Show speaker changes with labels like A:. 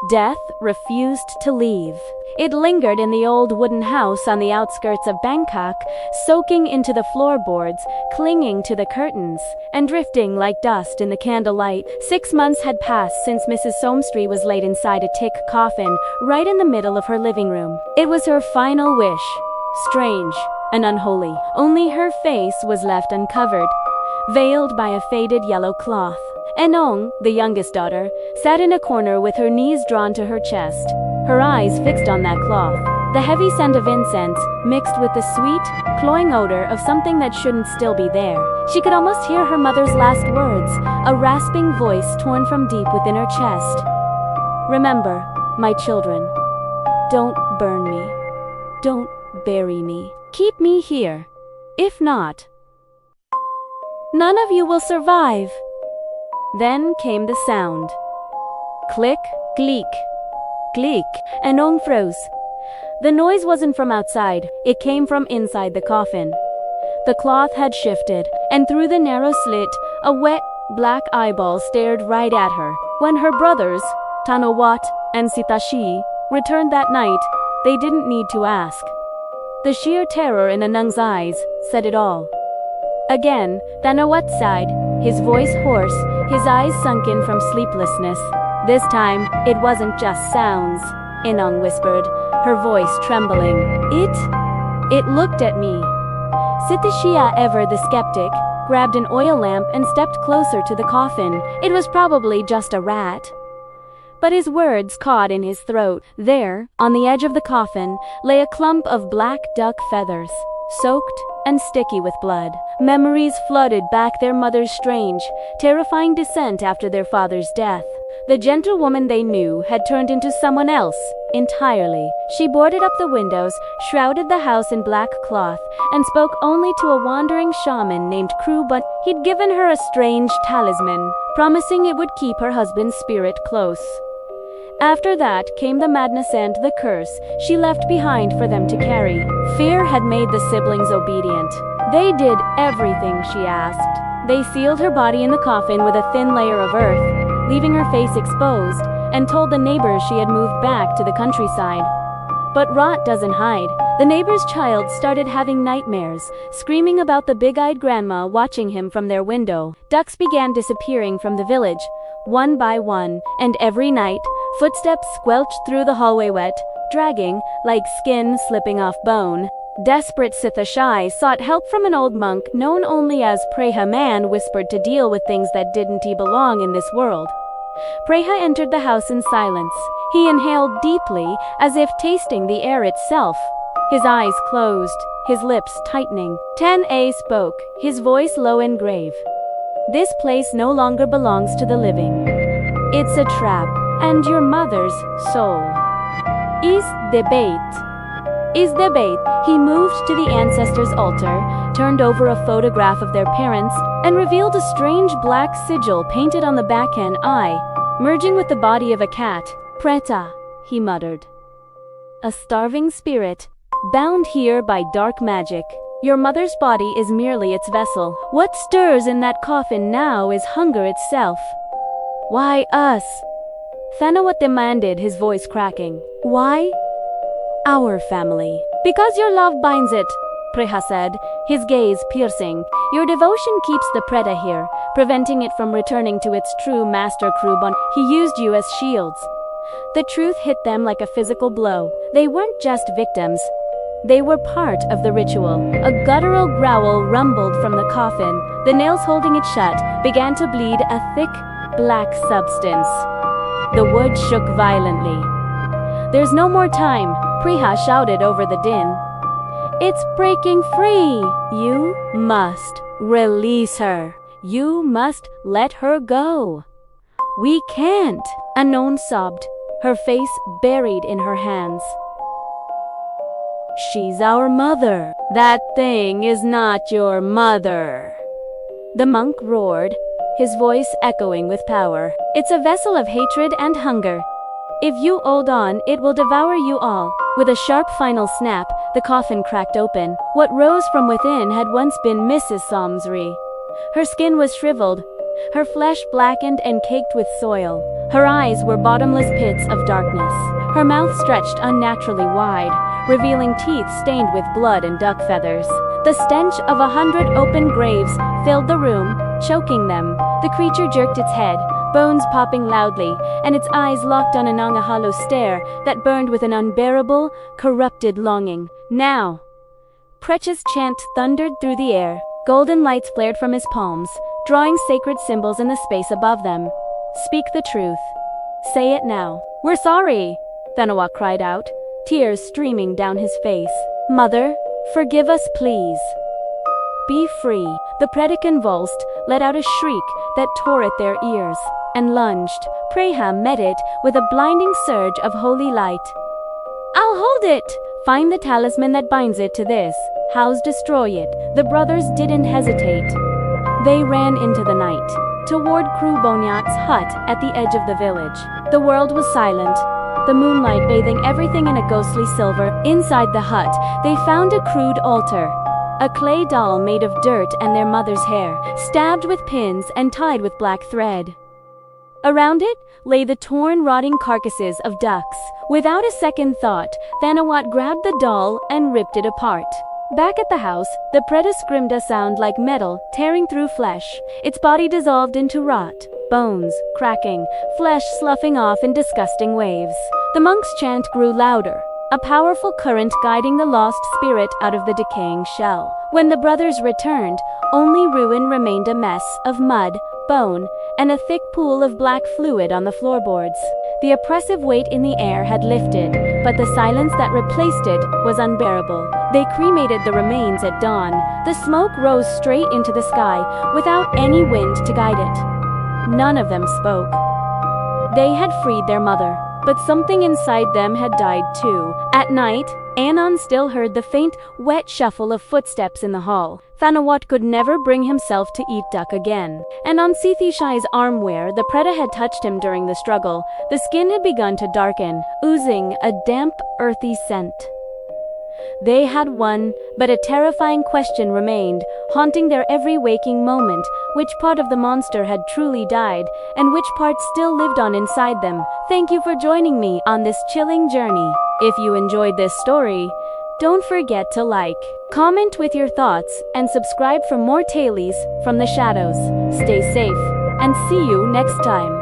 A: Death refused to leave. It lingered in the old wooden house on the outskirts of Bangkok, soaking into the floorboards, clinging to the curtains, and drifting like dust in the candlelight. 6 months had passed since Mrs. Somstree was laid inside a thick coffin, right in the middle of her living room. It was her final wish. Strange and unholy. Only her face was left uncovered, veiled by a faded yellow cloth. Enong, the youngest daughter, sat in a corner with her knees drawn to her chest, her eyes fixed on that cloth. The heavy scent of incense mixed with the sweet, cloying odor of something that shouldn't still be there. She could almost hear her mother's last words, a rasping voice torn from deep within her chest. "Remember, my children, don't burn me. Don't bury me. Keep me here. If not, none of you will survive." Then came the sound. Click, cleek, cleek. Enong froze. The noise wasn't from outside, it came from inside the coffin. The cloth had shifted, and through the narrow slit, a wet, black eyeball stared right at her. When her brothers, Tanawat and Sitashi, returned that night, they didn't need to ask. The sheer terror in Anung's eyes said it all. Again, Tanawat sighed, his voice hoarse, his eyes sunken from sleeplessness. This time, it wasn't just sounds, Anung whispered, her voice trembling. It looked at me. Sitishia, ever the skeptic, grabbed an oil lamp and stepped closer to the coffin. It was probably just a rat. But his words caught in his throat. There, on the edge of the coffin, lay a clump of black duck feathers, soaked and sticky with blood. Memories flooded back their mother's strange, terrifying descent after their father's death. The gentle woman they knew had turned into someone else, entirely. She boarded up the windows, shrouded the house in black cloth, and spoke only to a wandering shaman named Kru, but he'd given her a strange talisman, promising it would keep her husband's spirit close. After that came the madness and the curse she left behind for them to carry. Fear had made the siblings obedient. They did everything she asked. They sealed her body in the coffin with a thin layer of earth, leaving her face exposed, and told the neighbors she had moved back to the countryside. But rot doesn't hide. The neighbor's child started having nightmares, screaming about the big-eyed grandma watching him from their window. Ducks began disappearing from the village, one by one, and every night, footsteps squelched through the hallway, wet, dragging, like skin slipping off bone. Desperate Sithashai sought help from an old monk known only as Preha. Man whispered to deal with things that didn't belong in this world. Preha entered the house in silence. He inhaled deeply, as if tasting the air itself. His eyes closed, his lips tightening. 10A spoke, his voice low and grave. "This place no longer belongs to the living. It's a trap, and your mother's soul is the bait. Is the bait." He moved to the ancestors' altar, turned over a photograph of their parents, and revealed a strange black sigil painted on the back-end eye, merging with the body of a cat. "Preta," he muttered. "A starving spirit, bound here by dark magic. Your mother's body is merely its vessel. What stirs in that coffin now is hunger itself." "Why us?" Thanawat demanded, his voice cracking. "Why our family?" "Because your love binds it," Preha said, his gaze piercing. "Your devotion keeps the Preta here, preventing it from returning to its true master Krubon. He used you as shields." The truth hit them like a physical blow. They weren't just victims. They were part of the ritual. A guttural growl rumbled from the coffin. The nails holding it shut began to bleed a thick, black substance. The wood shook violently. "There's no more time," Preha shouted over the din. "It's breaking free. You must release her. You must let her go." "We can't," Anon sobbed, her face buried in her hands. "She's our mother." "That thing is not your mother," the monk roared, his voice echoing with power. "It's a vessel of hatred and hunger. If you hold on, it will devour you all." With a sharp final snap, the coffin cracked open. What rose from within had once been Mrs. Somsri. Her skin was shriveled, her flesh blackened and caked with soil. Her eyes were bottomless pits of darkness. Her mouth stretched unnaturally wide, revealing teeth stained with blood and duck feathers. The stench of 100 open graves filled the room, choking them. The creature jerked its head, bones popping loudly, and its eyes locked on a hollow stare that burned with an unbearable, corrupted longing. Now! Preta's chant thundered through the air. Golden lights flared from his palms, drawing sacred symbols in the space above them. Speak the truth. Say it now. We're sorry, Thanawat cried out, tears streaming down his face. Mother, forgive us please. Be free. The Preta convulsed, let out a shriek that tore at their ears, and lunged. Preta met it with a blinding surge of holy light. I'll hold it! Find the talisman that binds it to this house, destroy it. The brothers didn't hesitate. They ran into the night, toward Krubonyat's hut at the edge of the village. The world was silent, the moonlight bathing everything in a ghostly silver. Inside the hut, they found a crude altar. A clay doll made of dirt and their mother's hair, stabbed with pins and tied with black thread. Around it lay the torn, rotting carcasses of ducks. Without a second thought, Thanawat grabbed the doll and ripped it apart. Back at the house, the Preta screamed a sound like metal tearing through flesh. Its body dissolved into rot, bones cracking, flesh sloughing off in disgusting waves. The monk's chant grew louder, a powerful current guiding the lost spirit out of the decaying shell. When the brothers returned, only ruin remained, a mess of mud, bone, and a thick pool of black fluid on the floorboards. The oppressive weight in the air had lifted, but the silence that replaced it was unbearable. They cremated the remains at dawn. The smoke rose straight into the sky, without any wind to guide it. None of them spoke. They had freed their mother, but something inside them had died too. At night, Anon still heard the faint, wet shuffle of footsteps in the hall. Thanawat could never bring himself to eat duck again. And on Sithishai's arm where the Preta had touched him during the struggle, the skin had begun to darken, oozing a damp, earthy scent. They had won, but a terrifying question remained, haunting their every waking moment: which part of the monster had truly died, and which part still lived on inside them. Thank you for joining me on this chilling journey. If you enjoyed this story, don't forget to like, comment with your thoughts, and subscribe for more tales from the shadows. Stay safe, and see you next time.